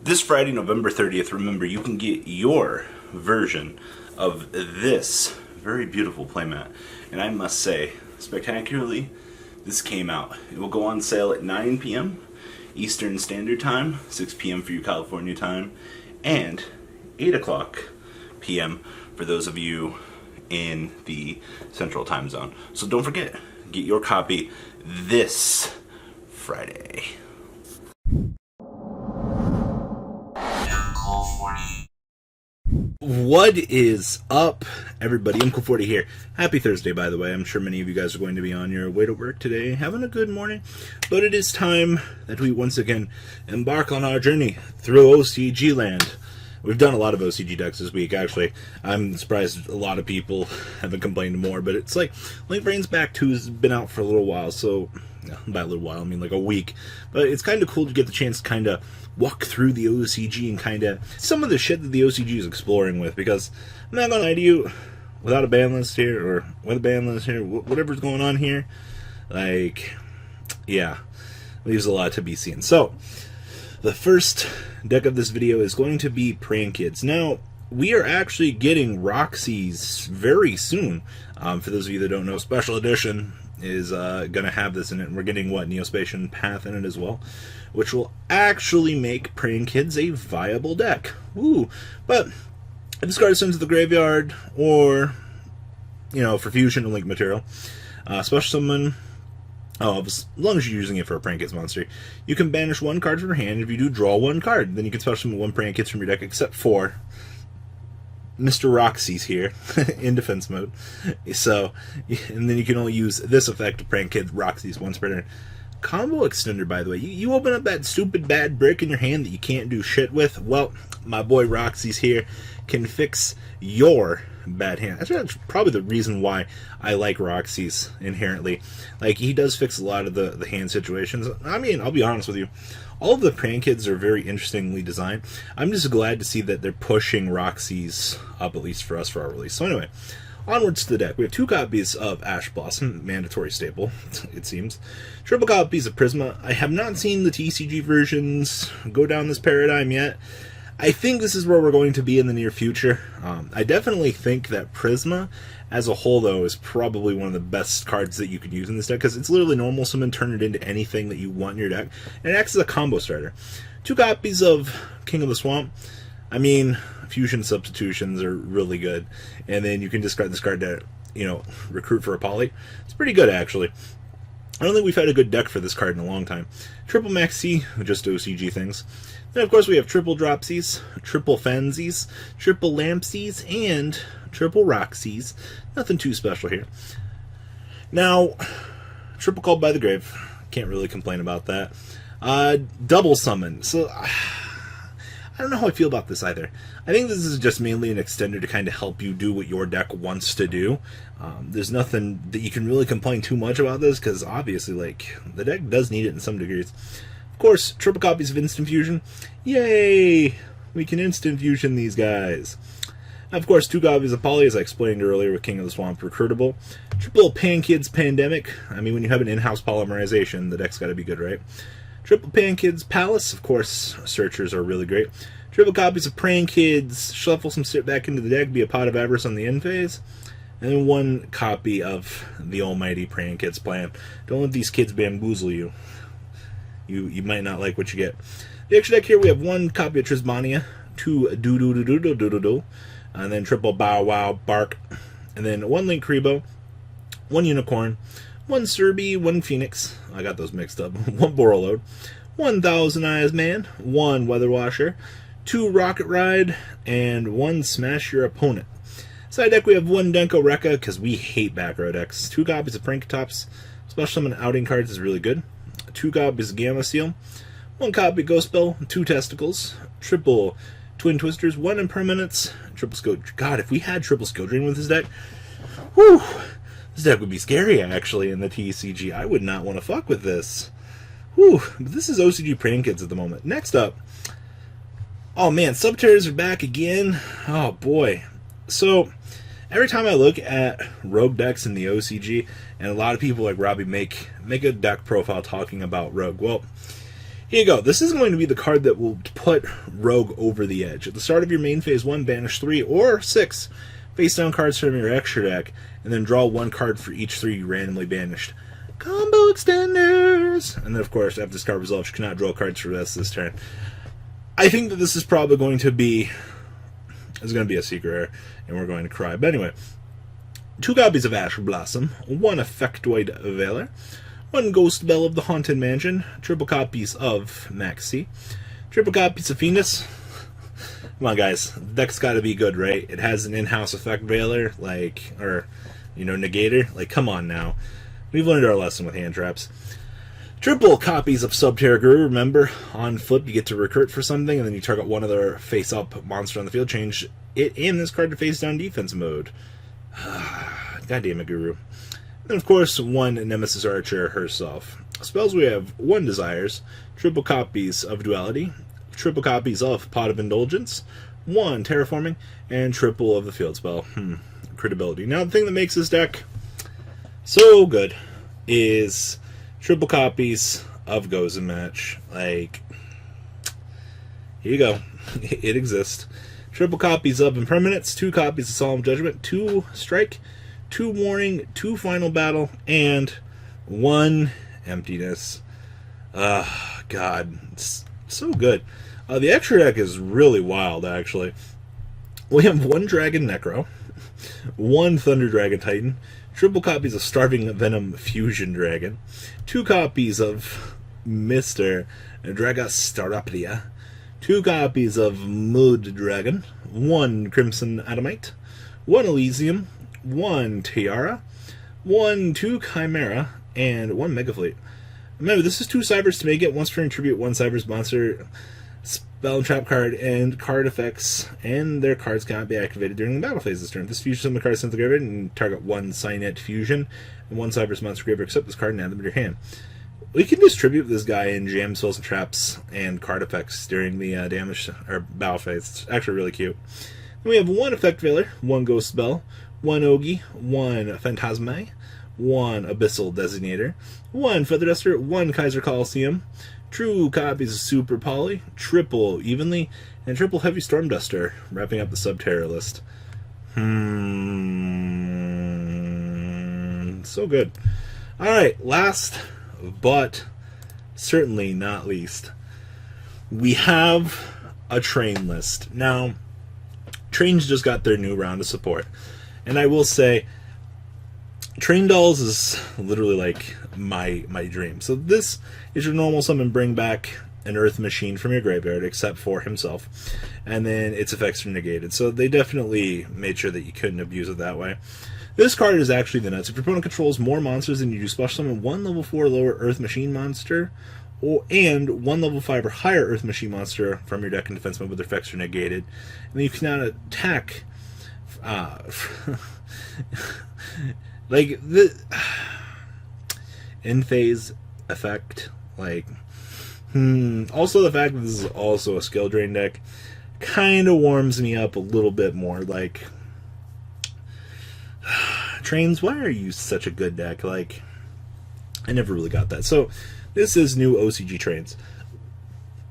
This Friday, November 30th, remember, you can get your version of this very beautiful playmat. And I must say, spectacularly, this came out. It will go on sale at 9 p.m. Eastern Standard Time, 6 p.m. for you California time, and 8 o'clock p.m. for those of you in the Central Time Zone. So don't forget, get your copy this Friday. What is up, everybody? Uncle 40 here. Happy Thursday, by the way. I'm sure many of you guys are going to be on your way to work today, having a good morning. But it is time that we once again embark on our journey through OCG land. We've done a lot of OCG decks this week, actually. I'm surprised a lot of people haven't complained more, but it's like Link Brain's Back 2 has been out for a little while, so by a little while, I mean like a week. But it's kind of cool to get the chance to kind of walk through the OCG and kind of some of the shit that the OCG is exploring with, because I'm not going to lie to you, without a ban list here, or with a ban list here, whatever's going on here, like, yeah, leaves a lot to be seen. So, the first deck of this video is going to be Prankids. Now, we are actually getting Roxy's very soon. For those of you that don't know, Special Edition is going to have this in it. And we're getting, what, Neospatian Path in it as well, which will actually make Prankids a viable deck. Woo! But if this card is sent to the graveyard, or, you know, for fusion and link material, special summon. Oh, as long as you're using it for a Prankids monster, you can banish one card from your hand. If you do, draw one card. Then you can special summon one Prankids from your deck, except for Mr. Roxy's here in defense mode. So, and then you can only use this effect to Prankids Roxy's once per turn. Combo extender, by the way. You open up that stupid bad brick in your hand that you can't do shit with. Well, my boy Roxy's here can fix your bad hand. That's probably the reason why I like Roxy's inherently. Like, he does fix a lot of the hand situations. I mean, I'll be honest with you, all of the Prankids are very interestingly designed. I'm just glad to see that they're pushing Roxy's up, at least for us, for our release. So anyway, onwards to the deck. We have 2 copies of Ash Blossom, mandatory staple, it seems. Triple copies of Prisma. I have not seen the TCG versions go down this paradigm yet. I think this is where we're going to be in the near future. I definitely think that Prisma, as a whole, though, is probably one of the best cards that you could use in this deck, because it's literally normal summon, turn it into anything that you want in your deck, and it acts as a combo starter. 2 copies of King of the Swamp. I mean, fusion substitutions are really good, and then you can discard this card to, you know, recruit for a poly. It's pretty good, actually. I don't think we've had a good deck for this card in a long time. Triple Maxi, just OCG things. Then, of course, we have triple Dropsies, triple Fansies, triple Lampsies, and triple Roxy's. Nothing too special here. Now, triple Called by the Grave. Can't really complain about that. Double Summon. So, I don't know how I feel about this either. I think this is just mainly an extender to kind of help you do what your deck wants to do. There's nothing that you can really complain too much about this, because obviously, like, the deck does need it in some degrees. Of course, triple copies of Instant Fusion. Yay! We can Instant Fusion these guys. Of course, 2 copies of Poly, as I explained earlier with King of the Swamp recruitable. Triple Prankids Pandemic. I mean, when you have an in-house polymerization, the deck's got to be good, right? Triple Prankids Palace. Of course, searchers are really great. Triple copies of Prankids. Shuffle some shit back into the deck. Be a Pot of Avarice on the end phase. And then 1 copy of the almighty Prankids plan. Don't let these kids bamboozle you. You might not like what you get. The extra deck here, we have 1 copy of Trismania, 2 Do-Do-Do-Do-Do-Do-Do, and then triple Bow Wow Bark, and then 1 Link Kribo, 1 Unicorn, 1 Serby, 1 Phoenix, I got those mixed up, 1 Borreload, 1 Thousand Eyes Man, 1 Weather Washer, 2 Rocket Ride, and 1 Smash Your Opponent. Side deck, we have 1 Denko Rekka, because we hate back row decks, 2 copies of Pranktops, special summon outing cards is really good, 2 copies of Gamma Seal, 1 copy of Ghost Spell, 2 Testicles, triple Twin Twisters, 1 Impermanence, triple Skill. God, if we had triple Skill Drain with this deck, whew, this deck would be scary, actually, in the TCG. I would not want to fuck with this. Whew, but this is OCG Prankids at the moment. Next up, oh man, Subterrors are back again. Oh boy. So, every time I look at rogue decks in the OCG, and a lot of people like Robbie make a deck profile talking about rogue, well, Here you go. This is going to be the card that will put Rogue over the edge. At the start of your main phase 1, banish 3 or 6 face down cards from your extra deck, and then draw 1 card for each 3 you randomly banished. Combo extenders! And then, of course, after this card resolves, you cannot draw cards for the rest of this turn. I think that this is probably going to be... It's going to be a secret rare, and we're going to cry. But anyway, 2 copies of Ash Blossom, 1 Effectoid Veiler, 1 Ghost Bell of the Haunted Mansion, triple copies of Maxi, triple copies of Phoenix. Come on, guys. The deck's got to be good, right? It has an in-house effect Veiler, like, or, you know, Negator. Like, come on now. We've learned our lesson with hand traps. Triple copies of Subterror. Remember, on flip, you get to recruit for something, and then you target one other face-up monster on the field. Change it and this card to face-down defense mode. God damn it, Guru. And, of course, 1 Nemesis Archer herself. Spells, we have 1 Desires, triple copies of Duality, triple copies of Pot of Indulgence, 1 Terraforming, and triple of the field spell. Credibility. Now, the thing that makes this deck so good is triple copies of Goes and Match. Like, here you go. It exists. Triple copies of Impermanence, 2 copies of Solemn Judgment, 2 Strike, 2 Warning, 2 Final Battle, and 1 Emptiness. God, it's so good. The extra deck is really wild, actually. We have 1 Dragon Necro, 1 Thunder Dragon Titan, triple copies of Starving Venom Fusion Dragon, 2 copies of Mr. Dragostaraptia, 2 copies of Mood Dragon, 1 Crimson Adamite, 1 Elysium, 1 Tiara, 2 Chimera, and 1 Megafleet. Remember, this is 2 Cybers to make it. Once per tribute 1 Cybers monster, spell and trap card, and card effects, and their cards cannot be activated during the battle phase this turn. This fusion summon card sent to the graveyard and target 1 Cynet Fusion and 1 Cybers monster graveyard. Accept this card and add them to your hand. We can distribute this guy in jam, spells, and traps, and card effects during the damage or battle phase. It's actually really cute. Then we have 1 Effect Veiler, 1 Ghost Spell, 1 Ogi, 1 Phantasme, 1 Abyssal Designator, 1 Feather Duster, 1 Kaiser Coliseum, true copies of Super Poly, triple Evenly, and triple Heavy Storm Duster, wrapping up the Subterror list. So good. Alright, last but certainly not least, we have a train list. Now, trains just got their new round of support. And I will say, Train Dolls is literally like my dream. So this is your normal summon, bring back an Earth Machine from your graveyard, except for himself. And then its effects are negated. So they definitely made sure that you couldn't abuse it that way. This card is actually the nuts. If your opponent controls more monsters than you do, special summon 1 level 4 lower Earth Machine monster, and 1 level 5 or higher Earth Machine monster from your deck in defense mode with their effects are negated. And then you cannot attack like the in phase effect, like also the fact that this is also a skill drain deck kind of warms me up a little bit more. Like, Trains, why are you such a good deck? Like, I never really got that. So this is new OCG Trains.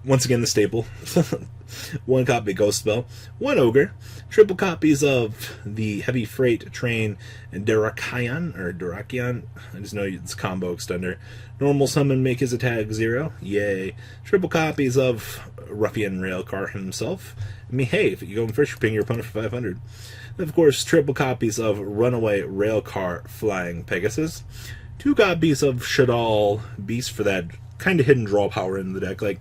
Once again, the staple. 1 copy of Ghost Spell, 1 Ogre, triple copies of the Heavy Freight Train and Durakion. I just know it's combo extender. Normal summon, make his attack 0. Yay. Triple copies of Ruffian Railcar himself. I mean, hey, if you go in first, you're paying your opponent for 500. And of course, triple copies of Runaway Railcar Flying Pegasus. 2 copies of Shadal Beast for that kind of hidden draw power in the deck. Like,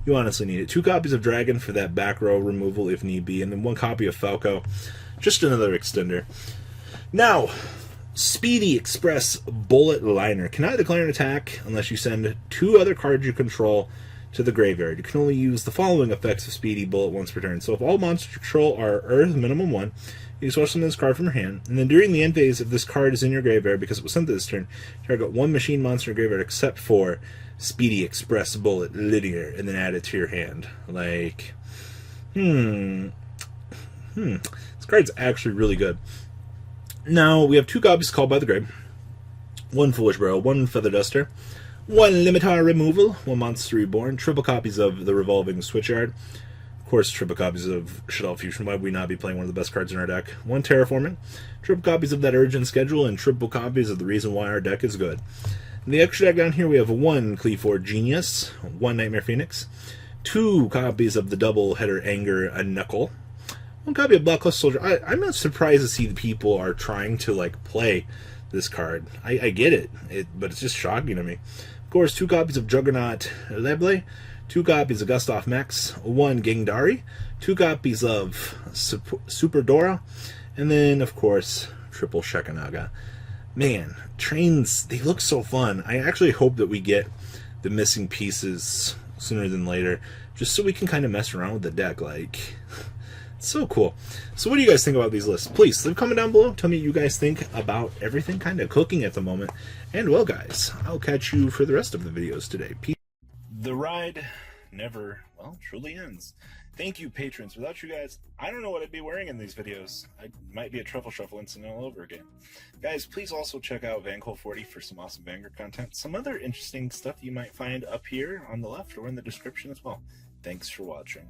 you honestly need it. 2 copies of Dragon for that back row removal if need be, and then 1 copy of Falco. Just another extender. Now, Speedy Express Bullet Liner. Cannot declare an attack unless you send 2 other cards you control to the graveyard. You can only use the following effects of Speedy Bullet once per turn. So if all monsters you control are Earth minimum 1, you can summon this card from your hand, and then during the end phase, if this card is in your graveyard because it was sent to this turn, target 1 machine monster in your graveyard except for Speedy Express Bullet Linear, and then add it to your hand. Like, this card's actually really good. Now, we have 2 copies Called by the Grave, 1 Foolish Barrel, 1 Feather Duster, 1 Limitar Removal, 1 Monster Reborn, triple copies of the Revolving Switchyard, of course triple copies of Shaddoll Fusion. Why would we not be playing one of the best cards in our deck? 1 Terraforming, triple copies of that Urgent Schedule, and triple copies of the reason why our deck is good. In the extra deck down here we have 1 Cleave Genius, 1 Nightmare Phoenix, 2 copies of the double header Anger and Knuckle, 1 copy of Blacklist Soldier. I'm not surprised to see the people are trying to like play this card. I get it, but it's just shocking to me. Of course, 2 copies of Juggernaut Leble, 2 copies of Gustav Max, 1 Gangdari, 2 copies of Super Dora, and then of course triple Shekanaga. Man, trains, they look so fun. I actually hope that we get the missing pieces sooner than later, just so we can kind of mess around with the deck. Like, it's so cool. So what do you guys think about these lists? Please leave a comment down below. Tell me what you guys think about everything kind of cooking at the moment. And well, guys, I'll catch you for the rest of the videos today. Peace. The ride never, well, truly ends. Thank you, patrons. Without you guys, I don't know what I'd be wearing in these videos. I might be a Truffle Shuffle incident all over again. Guys, please also check out Vanquil40 for some awesome Vanguard content. Some other interesting stuff you might find up here on the left or in the description as well. Thanks for watching.